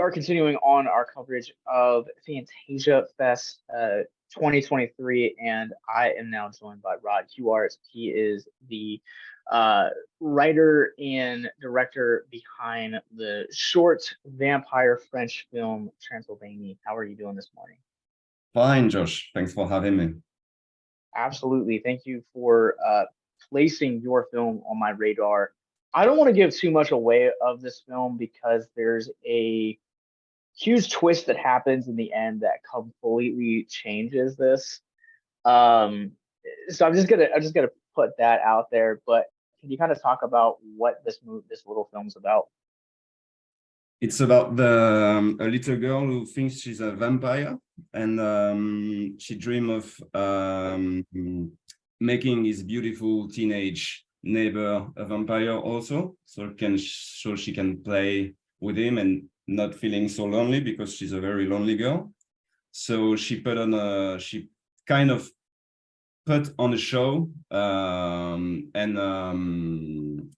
are continuing on our coverage of Fantasia Fest 2023, and I am now joined by Rod Huart. He is the writer and director behind the short vampire French film Transylanie. How are you doing this morning? Fine, Josh. Thanks for having me. Absolutely. Thank you for placing your film on my radar. I don't want to give too much away of this film because there's a huge twist that happens in the end that completely changes this. Um, so I'm just gonna put that out there. But can you kind of talk about what this little film's about? It's about a little girl who thinks she's a vampire, and she dreams of making his beautiful teenage neighbor a vampire also, so she can play with him and not feeling so lonely because she's a very lonely girl. So she kind of put on a show and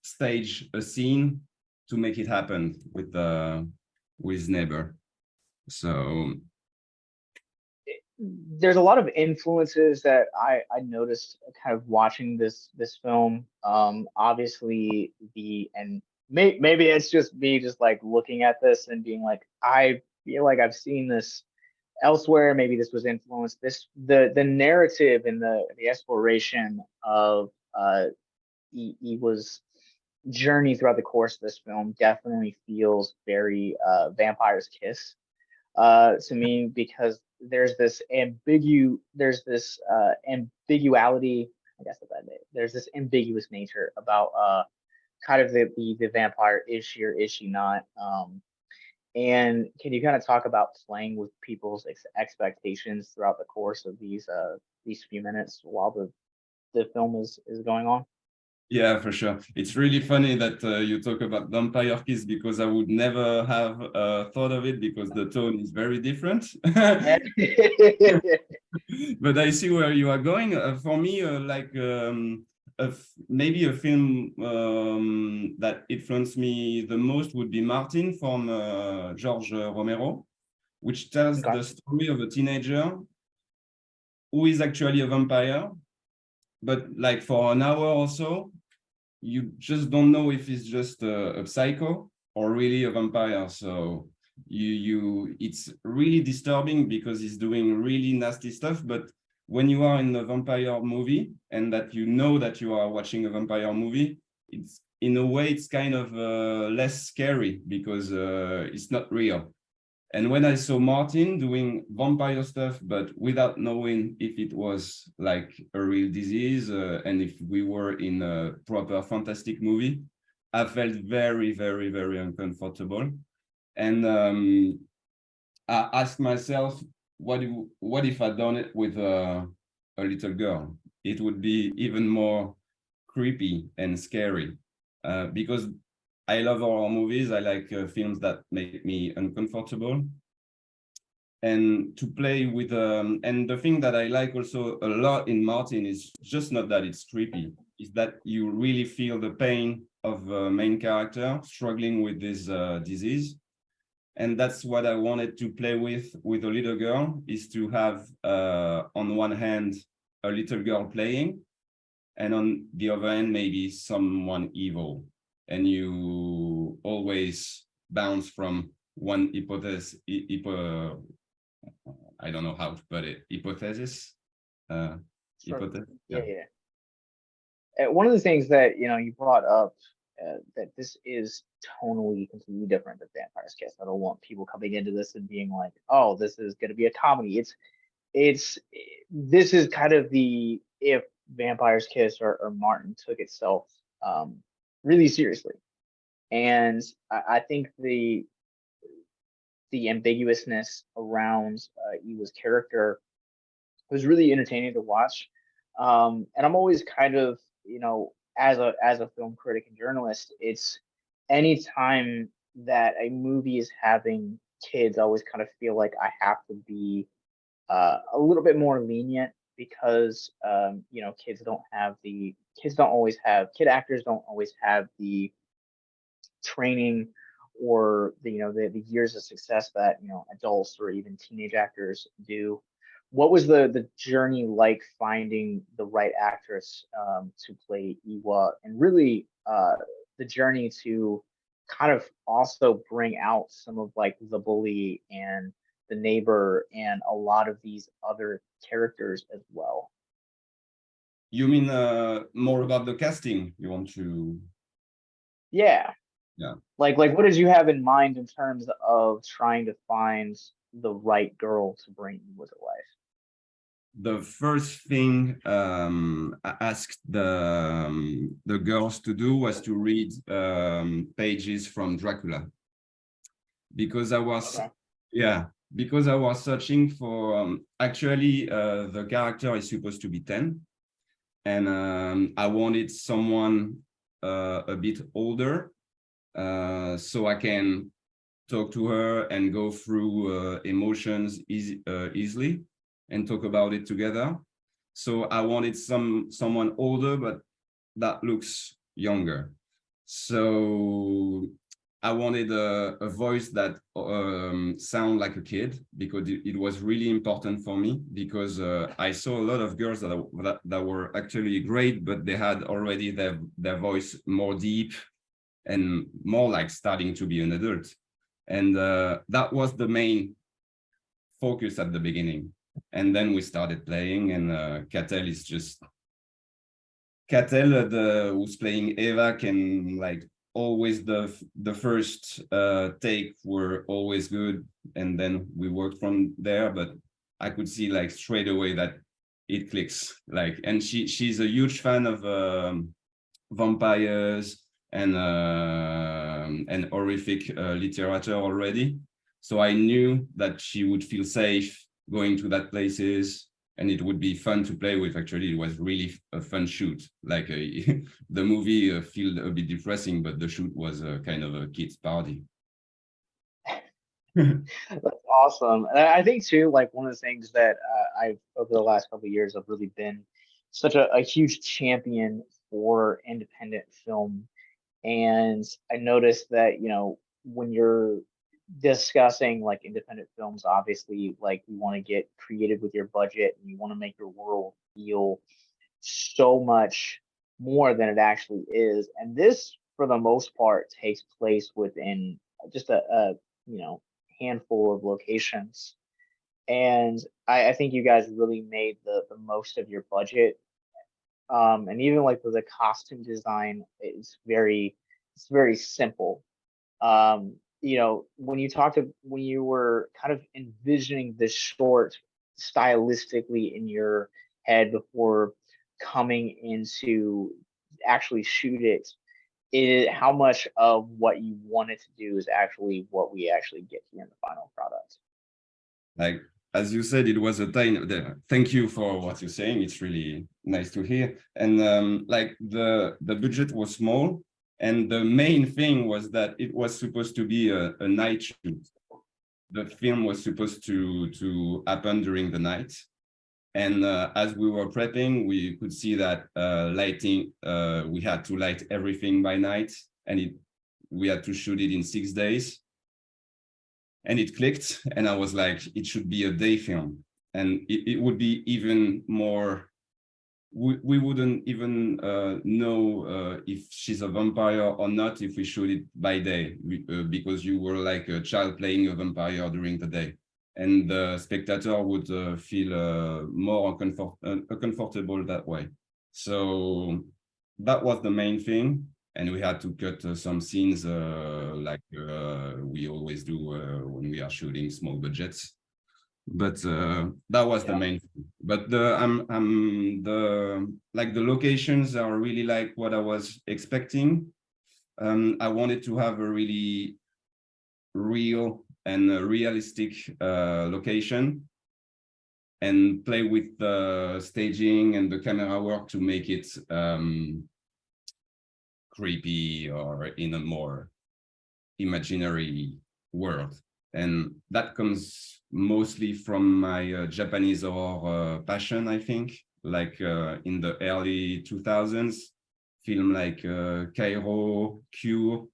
stage a scene to make it happen with neighbor. So There's a lot of influences that I noticed kind of watching this film. Obviously maybe it's just me just like looking at this and being like, I feel like I've seen this elsewhere. Maybe this was influenced. The narrative and the exploration of Eva's journey throughout the course of this film definitely feels very Vampire's Kiss to me, because ambiguality. I guess there's this ambiguous nature about kind of the vampire, is she or is she not? And can you kind of talk about playing with people's expectations throughout the course of these few minutes while the film is going on? yeah, for sure. It's really funny that you talk about vampire kiss, because I would never have thought of it, because the tone is very different. But I see where you are going. For me, maybe a film that influenced me the most would be Martin from George Romero, which tells Okay. the story of a teenager who is actually a vampire, but like for an hour or so, you just don't know if he's just a psycho or really a vampire. So it's really disturbing because he's doing really nasty stuff. But when you are in a vampire movie and that you know that you are watching a vampire movie, it's in a way it's kind of less scary because it's not real. And when I saw Martin doing vampire stuff, but without knowing if it was like a real disease and if we were in a proper fantastic movie, I felt very, very, very uncomfortable. And I asked myself, what if I'd done it with a little girl? It would be even more creepy and scary because I love horror movies. I like films that make me uncomfortable. And to play with, and the thing that I like also a lot in Martin is just not that it's creepy, is that you really feel the pain of the main character struggling with this disease. And that's what I wanted to play with a little girl, is to have, on one hand, a little girl playing, and on the other hand, maybe someone evil. And you always bounce from one hypothesis, I don't know how to put it, hypothesis. Sure. Hypothesis. Yeah, yeah. One of the things that you brought up, that this is tonally completely different than Vampire's Kiss. I don't want people coming into this and being like, "Oh, this is going to be a comedy." It's this is kind of the, if Vampire's Kiss or Martin took itself really seriously, and I think the ambiguousness around Eva's character was really entertaining to watch. And I'm always kind of, as a film critic and journalist, it's anytime that a movie is having kids, I always kind of feel like I have to be a little bit more lenient, because kid actors don't always have the training or the years of success that adults or even teenage actors do. What was the journey like finding the right actress to play Iwa, and really the journey to kind of also bring out some of like the bully and the neighbor and a lot of these other characters as well? You mean more about the casting? You want to? Yeah. Yeah. Like what did you have in mind in terms of trying to find the right girl to bring Iwa to life? The first thing I asked the girls to do was to read pages from Dracula, because I was Okay. because I was searching for actually the character is supposed to be 10, and I wanted someone a bit older, so I can talk to her and go through emotions easily and talk about it together. So I wanted someone older, but that looks younger. So I wanted a voice that sound like a kid, because it was really important for me, because I saw a lot of girls that were actually great, but they had already their voice more deep and more like starting to be an adult. And that was the main focus at the beginning. And then we started playing, and Catel is just Catel, who's playing Eva, can like always the first take were always good, and then we worked from there. But I could see like straight away that it clicks. Like, and she's a huge fan of vampires and horrific literature already. So I knew that she would feel safe going to that places, and it would be fun to play with. Actually, it was really a fun shoot. Like the movie felt a bit depressing, but the shoot was kind of a kids party. That's awesome. And I think too, like one of the things that I've over the last couple of years, I've really been such a huge champion for independent film. And I noticed that, when you're discussing like independent films, obviously, like you want to get creative with your budget and you want to make your world feel so much more than it actually is. And this, for the most part, takes place within just a handful of locations. And I think you guys really made the most of your budget. And even like with the costume design, it's very simple. When you were kind of envisioning this short stylistically in your head before coming into actually shoot it, how much of what you wanted to do is actually what we actually get here in the final product? Like, as you said, it was a time there. Thank you for what you're saying. It's really nice to hear. And like the budget was small, and the main thing was that it was supposed to be a night shoot. The film was supposed to happen during the night. And as we were prepping, we could see that lighting, we had to light everything by night, and we had to shoot it in 6 days. And it clicked, and I was like, it should be a day film. And it would be even more, we wouldn't even know if she's a vampire or not if we shoot it by day, because you were like a child playing a vampire during the day. And the spectator would feel more comfortable that way. So that was the main thing. And we had to cut some scenes like we always do when we are shooting small budgets. But that was the main thing. But the locations are really like what I was expecting. I wanted to have a really real and realistic location, and play with the staging and the camera work to make it creepy or in a more imaginary world. And that comes mostly from my Japanese horror passion, I think. Like in the early 2000s, film like Cairo, Cure,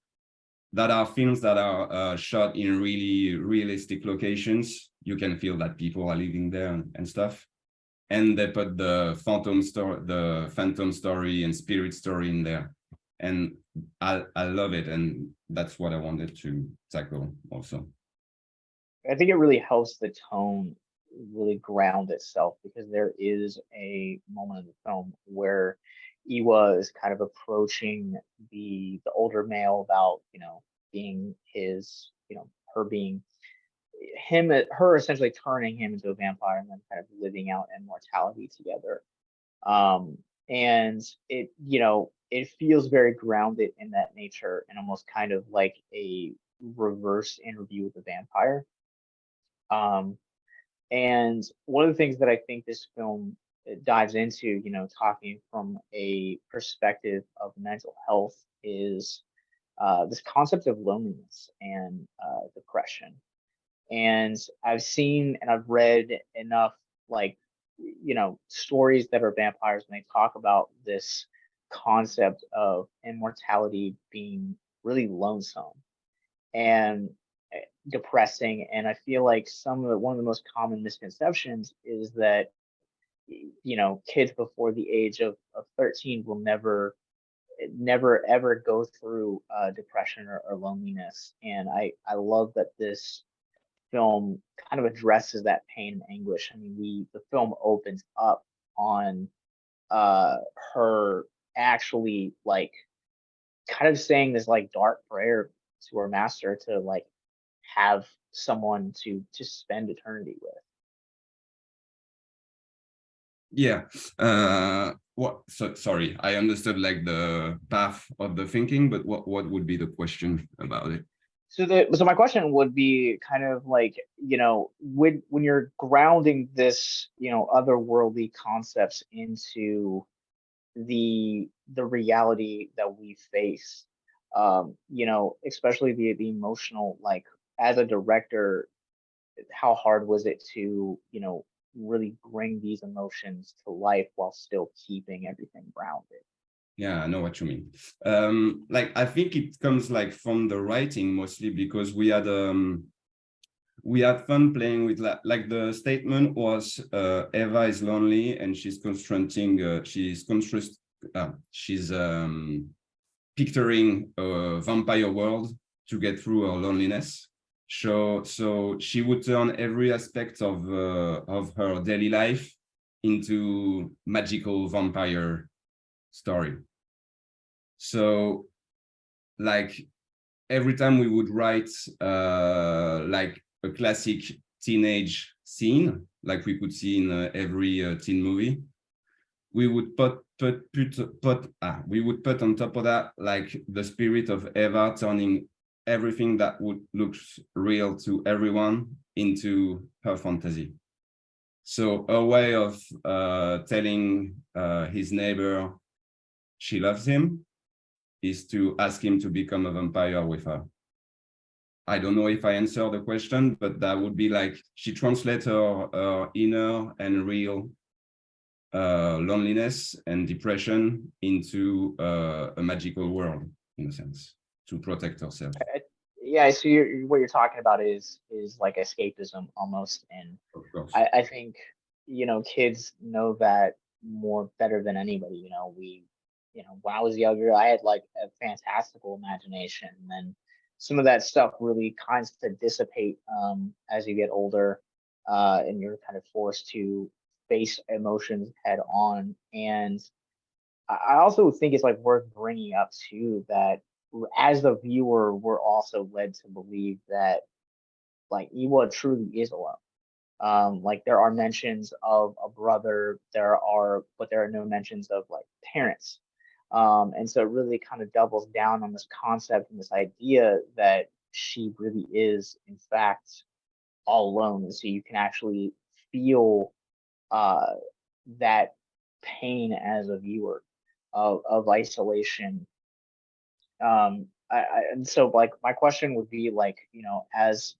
that are films that are shot in really realistic locations. You can feel that people are living there and stuff. And they put the phantom story and spirit story in there. And I love it. And that's what I wanted to tackle also. I think it really helps the tone really ground itself, because there is a moment in the film where Iwa is kind of approaching the older male about, being his, her being her essentially turning him into a vampire and then kind of living out immortality together. And it feels very grounded in that nature, and almost kind of like a reverse interview with the vampire. Um, and one of the things that I think this film dives into, talking from a perspective of mental health, is this concept of loneliness and depression. And I've seen and I've read enough, like, stories that are vampires, and they talk about this concept of immortality being really lonesome and depressing. And I feel like one of the most common misconceptions is that, kids before the age of 13 will never ever go through depression or loneliness. And I love that this film kind of addresses that pain and anguish. I mean, the film opens up on her actually, like, kind of saying this like dark prayer to her master to, like, have someone to spend eternity with. Yeah. Sorry, I understood like the path of the thinking, but what would be the question about it? So my question would be kind of like, when you're grounding this, otherworldly concepts into the reality that we face, especially the emotional, like, as a director, how hard was it to, really bring these emotions to life while still keeping everything grounded? Yeah, I know what you mean. Like I think it comes like from the writing mostly, because we had fun playing with like the statement was Eva is lonely and she's confronting she's picturing a vampire world to get through her loneliness. So she would turn every aspect of her daily life into magical vampire story. So like every time we would write like a classic teenage scene, like we could see in every teen movie, we would we would put on top of that like the spirit of Eva turning everything that would look real to everyone into her fantasy. So a way of telling his neighbor she loves him is to ask him to become a vampire with her. I don't know if I answer the question, but that would be like she translates her inner and real loneliness and depression into a magical world, in a sense, to protect herself. Yeah, so what you're talking about is like escapism almost. And Of course. I think, kids know that more better than anybody. When I was younger, I had like a fantastical imagination, and then some of that stuff really kind of dissipate as you get older, and you're kind of forced to face emotions head on. And I also think it's like worth bringing up too that as the viewer, we're also led to believe that, like, Iwa truly is alone. Like, there are mentions of a brother, but there are no mentions of, like, parents. And so it really kind of doubles down on this concept and this idea that she really is, in fact, all alone. And so you can actually feel uh, that pain as a viewer of isolation. And so, like, my question would be, like, as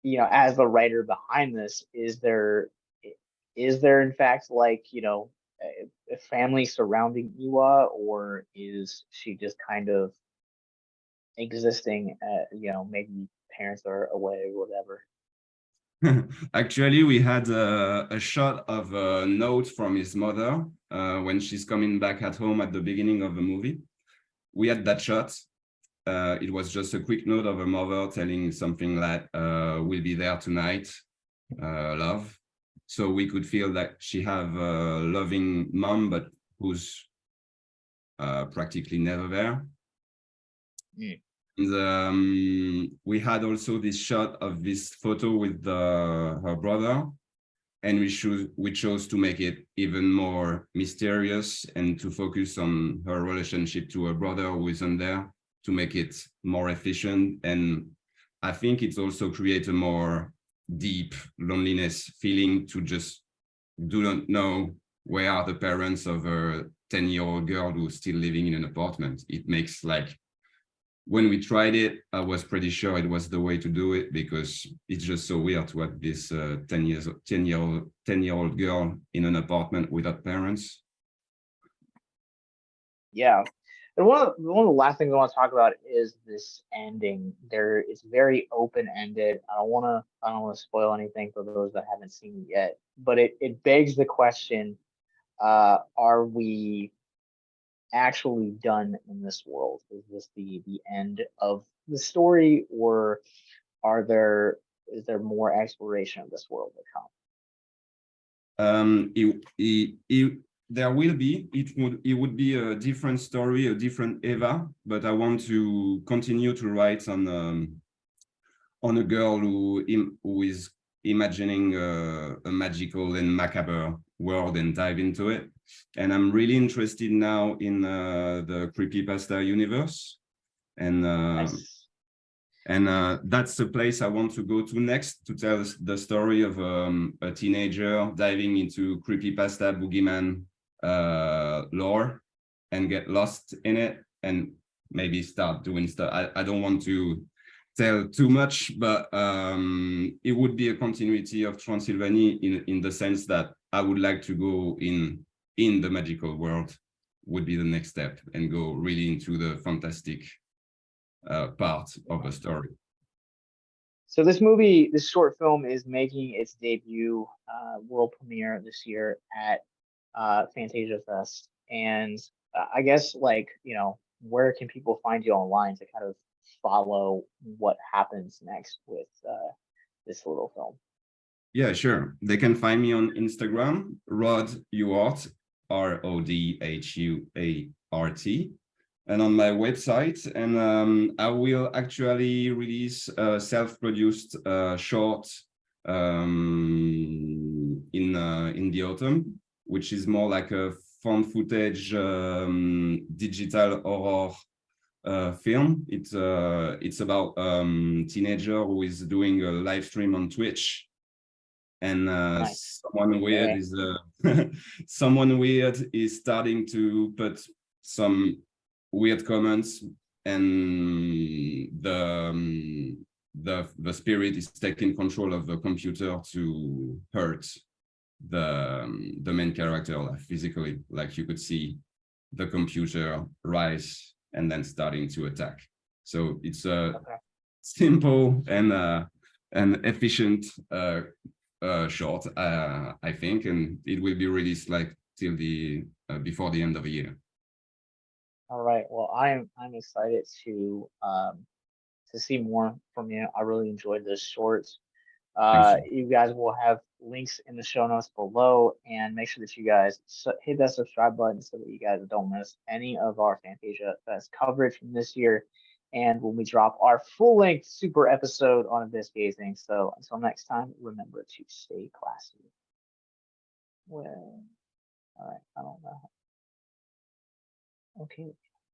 the writer behind this, is there in fact, like, a family surrounding Iwa, or is she just kind of existing. Maybe parents are away or whatever. Actually, we had a shot of a note from his mother when she's coming back at home at the beginning of the movie. We had that shot. It was just a quick note of a mother telling something like, we'll be there tonight, love. So we could feel that she have a loving mom, but who's practically never there. Mm. And, we had also this shot of this photo with her brother, and we chose to make it even more mysterious and to focus on her relationship to her brother who isn't there, to make it more efficient. And I think it's also create a more deep loneliness feeling to just do not know where are the parents of a 10-year-old girl who's still living in an apartment. It makes like, when we tried it, I was pretty sure it was the way to do it, because it's just so weird to have this 10-year-old girl in an apartment without parents. Yeah. And one of the last things I want to talk about is this ending. It's very open-ended. I don't want to spoil anything for those that haven't seen it yet, but it begs the question, are we actually done in this world? Is this the end of the story, or is there more exploration of this world to come? There will be. It would be a different story, a different Eva. But I want to continue to write on a girl who is imagining a magical and macabre world and dive into it. And I'm really interested now in the creepypasta universe, and Nice. that's the place I want to go to next, to tell the story of a teenager diving into creepypasta boogeyman lore and get lost in it, and maybe start doing stuff. I don't want to tell too much, but it would be a continuity of Transylvanie in the sense that I would like to go in the magical world, would be the next step, and go really into the fantastic part of the story. So this short film is making its debut, world premiere this year at Fantasia Fest. And I guess, where can people find you online to kind of follow what happens next with this little film? Yeah, sure. They can find me on Instagram, Rodrigue Huart, RODHUART, and on my website. And I will actually release a self-produced short in the autumn, which is more like a found footage digital horror film. It's about teenager who is doing a live stream on Twitch, and Nice. someone weird is someone weird is starting to put some weird comments, and the spirit is taking control of the computer to hurt the main character, like physically. Like, you could see the computer rise and then starting to attack. So it's a simple and efficient short, I think, and it will be released like till the before the end of the year. All right. Well, I'm excited to see more from you. I really enjoyed this shorts. You guys will have links in the show notes below, and make sure that you guys hit that subscribe button so that you guys don't miss any of our Fantasia Fest coverage from this year, and when we drop our full-length super episode on Abyss Gazing. So until next time, remember to stay classy. Well, all right, I don't know. Okay.